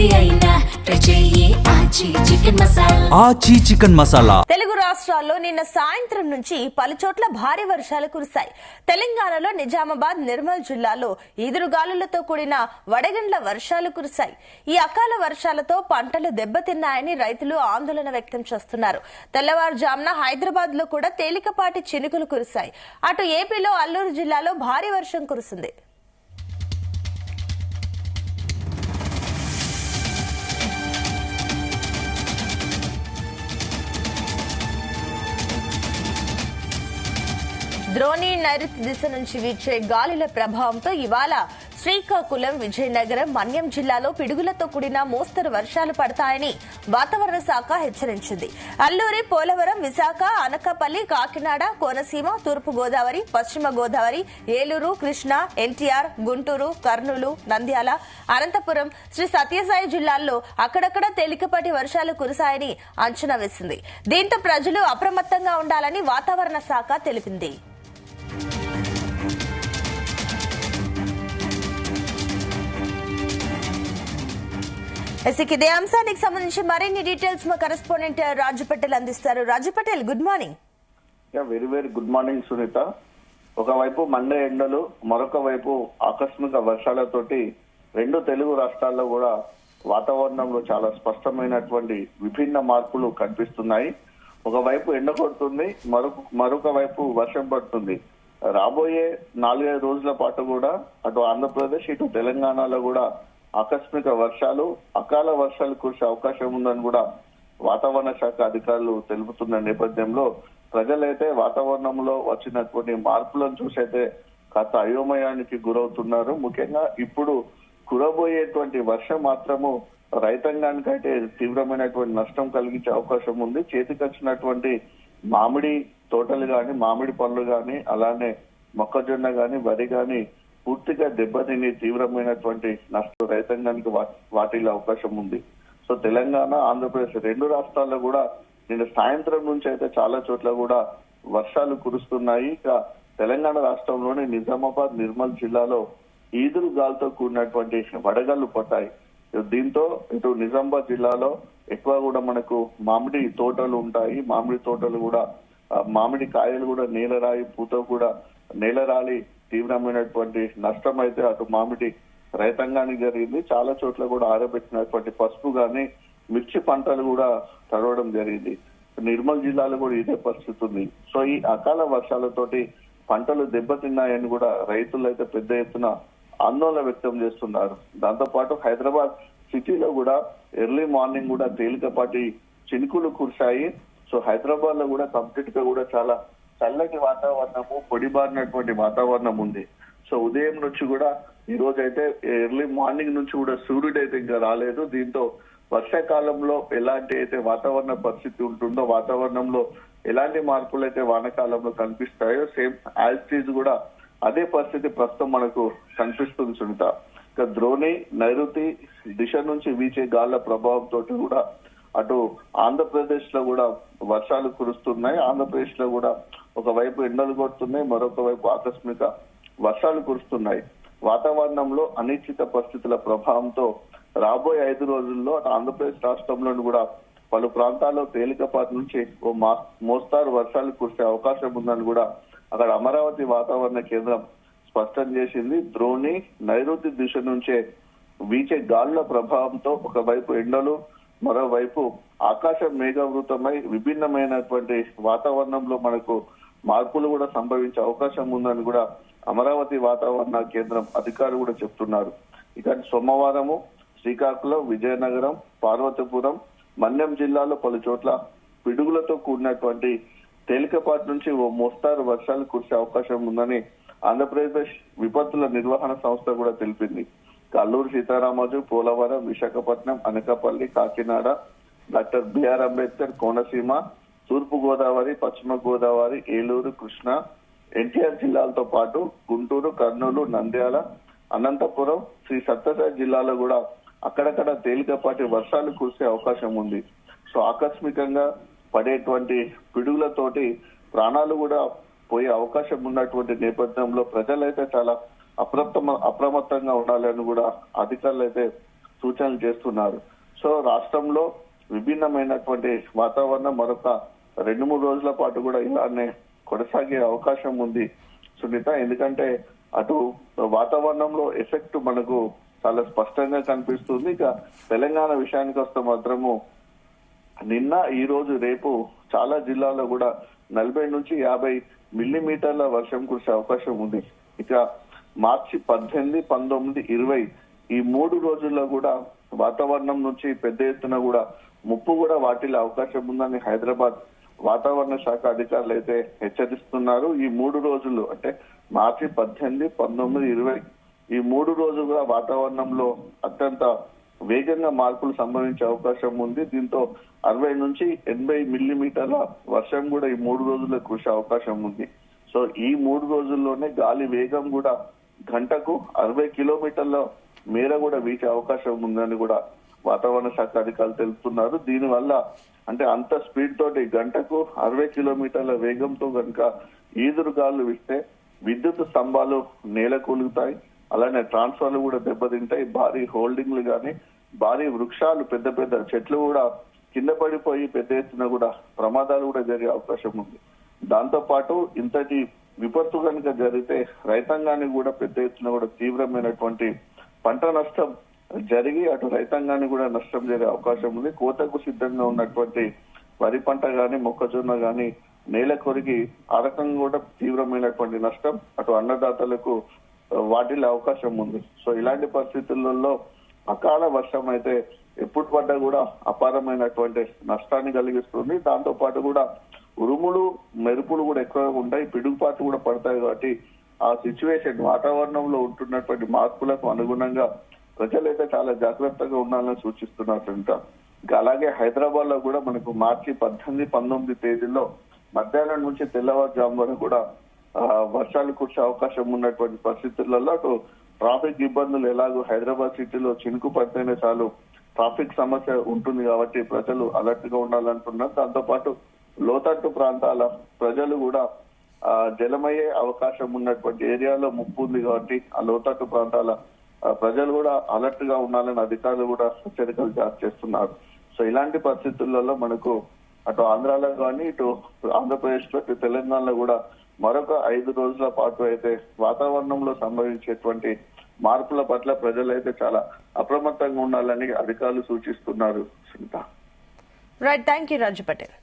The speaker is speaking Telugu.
ఏది అయినా ఆచి చికెన్ మసాలా. తెలుగు రాష్ట్రాల్లో నిన్న సాయంత్రం నుంచి పలుచోట్ల భారీ వర్షాలు కురిశాయి. తెలంగాణలో నిజామాబాద్, నిర్మల్ జిల్లాలో ఈదురుగాలులతో కూడిన వడగండ్ల వర్షాలు కురిశాయి. ఈ అకాల వర్షాలతో పంటలు దెబ్బతిన్నాయని రైతులు ఆందోళన వ్యక్తం చేస్తున్నారు. తెల్లవారుజామున హైదరాబాద్ లో కూడా తేలికపాటి చినుకులు కురిశాయి. అటు ఏపీలో అల్లూరు జిల్లాలో భారీ వర్షం కురిసింది. ద్రోణి నైరుతి దిశ నుంచి వీచే గాలుల ప్రభావంతో ఇవాళ శ్రీకాకుళం, విజయనగరం, మన్యం జిల్లాలో పిడుగులతో కూడిన మోస్తరు వర్షాలు పడతాయని వాతావరణ శాఖ హెచ్చరించింది. అల్లూరి, పోలవరం, విశాఖ, అనకాపల్లి, కాకినాడ, కోనసీమ, తూర్పు గోదావరి, పశ్చిమ గోదావరి, ఏలూరు, కృష్ణా, ఎన్టీఆర్, గుంటూరు, కర్నూలు, నంద్యాల, అనంతపురం, శ్రీ సత్యసాయి జిల్లాల్లో అక్కడక్కడ తేలికపాటి వర్షాలు కురిశాయని అంచనా వేసింది. దీంతో ప్రజలు అప్రమత్తంగా ఉండాలని వాతావరణ శాఖ తెలిపింది. ఇదే అంశానికి సంబంధించి మరిన్ని డీటెయిల్స్ మా కరెస్పాండెంట్ రాజు పటేల్ అందిస్తారు. Raju Patel, good morning. Very very good morning Sunitha. ఒకవైపు మండే ఎండలు, మరొక వైపు ఆకస్మిక వర్షాలతోటి రెండు తెలుగు రాష్ట్రాల్లో కూడా వాతావరణంలో చాలా స్పష్టమైనటువంటి విభిన్న మార్పులు కనిపిస్తున్నాయి. ఒకవైపు ఎండ కొడుతుంది, మరొక వైపు వర్షం పడుతుంది. రాబోయే 4-5 రోజుల పాటు కూడా అటు ఆంధ్రప్రదేశ్, ఇటు తెలంగాణలో కూడా ఆకస్మిక వర్షాలు, అకాల వర్షాలు కురిసే అవకాశం ఉందని కూడా వాతావరణ శాఖ అధికారులు తెలుపుతున్న నేపథ్యంలో ప్రజలైతే వాతావరణంలో వచ్చినటువంటి మార్పులను చూసైతే కాస్త అయోమయానికి గురవుతున్నారు. ముఖ్యంగా ఇప్పుడు కురబోయేటువంటి వర్షం మాత్రము రైతాంగానికైతే తీవ్రమైనటువంటి నష్టం కలిగించే అవకాశం ఉంది. చేతికొచ్చినటువంటి మామిడి తోటలు గాని, మామిడి పండ్లు గాని, అలానే మొక్కజొన్న గాని, వరి గాని పూర్తిగా దెబ్బతిని తీవ్రమైనటువంటి నష్టం రైతాంగానికి వాటిల్లే అవకాశం ఉంది. సో తెలంగాణ, ఆంధ్రప్రదేశ్ రెండు రాష్ట్రాల్లో కూడా నిన్న సాయంత్రం నుంచి అయితే చాలా చోట్ల కూడా వర్షాలు కురుస్తున్నాయి. ఇక తెలంగాణ రాష్ట్రంలోని నిజామాబాద్, నిర్మల్ జిల్లాలో ఈదురు గాలితో కూడినటువంటి వడగళ్లు పడ్డాయి. దీంతో ఇటు నిజామాబాద్ జిల్లాలో ఎక్కువ కూడా మనకు మామిడి తోటలు ఉంటాయి. మామిడి తోటలు కూడా మామిడి కాయలు కూడా నేలరాయి, పూత కూడా నేలరాలి తీవ్రమైనటువంటి నష్టం అయితే అటు మామిడి రైతాంగానికి జరిగింది. చాలా చోట్ల కూడా ఆరబెట్టినటువంటి పసుపు గాని, మిర్చి పంటలు కూడా తడవడం జరిగింది. నిర్మల్ జిల్లాలో కూడా ఇదే పరిస్థితి ఉంది. సో ఈ అకాల వర్షాలతోటి పంటలు దెబ్బతిన్నాయని కూడా రైతులు అయితే పెద్ద ఎత్తున ఆందోళన వ్యక్తం చేస్తున్నారు. దాంతో పాటు హైదరాబాద్ సిటీలో కూడా ఎర్లీ మార్నింగ్ కూడా తేలికపాటి చినుకులు కురిశాయి. సో హైదరాబాద్ లో కూడా కంప్లీట్ గా కూడా చాలా చల్లటి వాతావరణము, పొడిబారినటువంటి వాతావరణం ఉంది. సో ఉదయం నుంచి కూడా ఈ రోజు అయితే ఎర్లీ మార్నింగ్ నుంచి కూడా సూర్యుడు అయితే ఇంకా రాలేదు. దీంతో వర్షాకాలంలో ఎలాంటి అయితే వాతావరణ పరిస్థితి ఉంటుందో, వాతావరణంలో ఎలాంటి మార్పులు అయితే వానాకాలంలో కనిపిస్తాయో సేమ్ యాజ్ కూడా అదే పరిస్థితి ప్రస్తుతం మనకు కనిపిస్తుంది సునీత. ఇక ద్రోణి నైరుతి దిశ నుంచి వీచే గాళ్ల ప్రభావంతో కూడా అటు ఆంధ్రప్రదేశ్ లో కూడా వర్షాలు కురుస్తున్నాయి. ఆంధ్రప్రదేశ్ లో కూడా ఒకవైపు ఎండలు కొడుతున్నాయి, మరొక వైపు ఆకస్మిక వర్షాలు కురుస్తున్నాయి. వాతావరణంలో అనిశ్చిత పరిస్థితుల ప్రభావంతో రాబోయే 5 రోజుల్లో అటు ఆంధ్రప్రదేశ్ రాష్ట్రంలోని కూడా పలు ప్రాంతాల్లో తేలికపాటి నుంచి ఓ మోస్తారు వర్షాలు కురిసే అవకాశం ఉందని కూడా అక్కడ అమరావతి వాతావరణ కేంద్రం స్పష్టం చేసింది. ద్రోణి నైరుతి దిశ నుంచే వీచే గాలుల ప్రభావంతో ఒకవైపు ఎండలు, మరోవైపు ఆకాశం మేఘావృతమై విభిన్నమైనటువంటి వాతావరణంలో మనకు మార్పులు కూడా సంభవించే అవకాశం ఉందని కూడా అమరావతి వాతావరణ కేంద్రం అధికారులు కూడా చెప్తున్నారు. ఇక సోమవారము శ్రీకాకుళం, విజయనగరం, పార్వతీపురం, మన్యం జిల్లాలో పలు చోట్ల పిడుగులతో కూడినటువంటి తేలికపాటి నుంచి ఓ మోస్తారు వర్షాలు కురిసే అవకాశం ఉందని ఆంధ్రప్రదేశ్ విపత్తుల నిర్వహణ సంస్థ కూడా తెలిపింది. అల్లూరు సీతారామరాజు, పోలవరం, విశాఖపట్నం, అనకాపల్లి, కాకినాడ, డాక్టర్ బిఆర్ అంబేద్కర్, కోనసీమ, తూర్పు గోదావరి, పశ్చిమ గోదావరి, ఏలూరు, కృష్ణా, ఎన్టీఆర్ జిల్లాలతో పాటు గుంటూరు, కర్నూలు, నంద్యాల, అనంతపురం, శ్రీ సత్యసాయి జిల్లాలో కూడా అక్కడక్కడ తేలికపాటి వర్షాలు కురిసే అవకాశం ఉంది. సో ఆకస్మికంగా పడేటువంటి పిడుగులతోటి ప్రాణాలు కూడా పోయే అవకాశం ఉన్నటువంటి నేపథ్యంలో ప్రజలైతే చాలా అప్రమత్తంగా ఉండాలని కూడా అధికారులు అయితే సూచనలు చేస్తున్నారు. సో రాష్ట్రంలో విభిన్నమైనటువంటి వాతావరణం మరొక 2-3 రోజుల పాటు కూడా ఇలానే కొనసాగే అవకాశం ఉంది సునీత. ఎందుకంటే అటు వాతావరణంలో ఎఫెక్ట్ మనకు చాలా స్పష్టంగా కనిపిస్తుంది. ఇక తెలంగాణ విషయానికి వస్తే మాత్రము నిన్న, ఈ రోజు, రేపు చాలా జిల్లాల్లో కూడా 40 నుంచి 50 మిల్లీమీటర్ల వర్షం కురిసే అవకాశం ఉంది. ఇక మార్చి 18, 19, 20 ఈ 3 రోజుల్లో కూడా వాతావరణం నుంచి పెద్ద ఎత్తున కూడా ముప్పు కూడా వాటిల్లే అవకాశం ఉందని హైదరాబాద్ వాతావరణ శాఖ అధికారులు అయితే హెచ్చరిస్తున్నారు. ఈ 3 రోజులు అంటే మార్చి 18, 19, 20 ఈ 3 రోజులు కూడా వాతావరణంలో అత్యంత వేగంగా మార్పులు సంభవించే అవకాశం ఉంది. దీంతో 60 నుంచి 80 మిల్లీమీటర్ల వర్షం కూడా ఈ 3 రోజుల్లో కురిసే అవకాశం ఉంది. సో ఈ 3 రోజుల్లోనే గాలి వేగం కూడా గంటకు 60 కిలోమీటర్ల మేర కూడా వీచే అవకాశం ఉందని కూడా వాతావరణ శాఖ అధికారులు తెలుపుతున్నారు. దీనివల్ల అంటే అంత స్పీడ్ తోటి గంటకు 60 కిలోమీటర్ల వేగంతో కనుక ఈదురు గాలు వీస్తే విద్యుత్ స్తంభాలు నేల కూలుగుతాయి, అలానే ట్రాన్స్ఫర్లు కూడా దెబ్బతింటాయి, భారీ హోల్డింగ్లు గాని, భారీ వృక్షాలు, పెద్ద పెద్ద చెట్లు కూడా కింద పడిపోయి పెద్ద ఎత్తున కూడా ప్రమాదాలు కూడా జరిగే అవకాశం ఉంది. దాంతో పాటు ఇంతటి విపత్తు కనుక జరిగితే రైతాంగానికి కూడా పెద్ద ఎత్తున కూడా తీవ్రమైనటువంటి పంట నష్టం జరిగి అటు రైతాంగానికి కూడా నష్టం జరిగే అవకాశం ఉంది. కోతకు సిద్ధంగా ఉన్నటువంటి వరి పంట గాని, మొక్కజొన్న గాని నేల కొరిగి ఆ రకంగా కూడా తీవ్రమైనటువంటి నష్టం అటు అన్నదాతలకు వాటిల్లే అవకాశం ఉంది. సో ఇలాంటి పరిస్థితులలో అకాల వర్షం అయితే ఎప్పుడు పడ్డా కూడా అపారమైనటువంటి నష్టాన్ని కలిగిస్తుంది. దాంతో పాటు కూడా ఉరుములు, మెరుపులు కూడా ఎక్కువగా ఉంటాయి, పిడుగుపాట్లు కూడా పడతాయి. కాబట్టి ఆ సిచ్యువేషన్ వాతావరణంలో ఉంటున్నటువంటి మార్పులకు అనుగుణంగా ప్రజలైతే చాలా జాగ్రత్తగా ఉండాలని సూచిస్తున్నారు. ఇంకా అలాగే హైదరాబాద్ లో కూడా మనకు మార్చి 18, 19 తేదీల్లో మధ్యాహ్నం నుంచి తెల్లవారుజాము వరకు కూడా వర్షాలు కురిసే అవకాశం ఉన్నటువంటి పరిస్థితులలో అటు ట్రాఫిక్ ఇబ్బందులు ఎలాగో హైదరాబాద్ సిటీలో చినుకు పడితేనే చాలు ట్రాఫిక్ సమస్య ఉంటుంది కాబట్టి ప్రజలు అలర్ట్ గా ఉండాలంటున్నారు. దాంతో పాటు లోతట్టు ప్రాంతాల ప్రజలు కూడా జలమయ్యే అవకాశం ఉన్నటువంటి ఏరియాలో ముప్పు ఉంది కాబట్టి ఆ లోతట్టు ప్రాంతాల ప్రజలు కూడా అలర్ట్ గా ఉండాలని అధికారులు కూడా హెచ్చరికలు జారీ చేస్తున్నారు. సో ఇలాంటి పరిస్థితులలో మనకు అటు ఆంధ్రాలో కానీ ఇటు ఆంధ్రప్రదేశ్ లో ఇటు తెలంగాణలో కూడా మరొక 5 రోజుల పాటు అయితే వాతావరణంలో సంభవించేటువంటి మార్పుల పట్ల ప్రజలైతే చాలా అప్రమత్తంగా ఉండాలని అధికారులు సూచిస్తున్నారు. Sunita, right, thank you Raju Patel.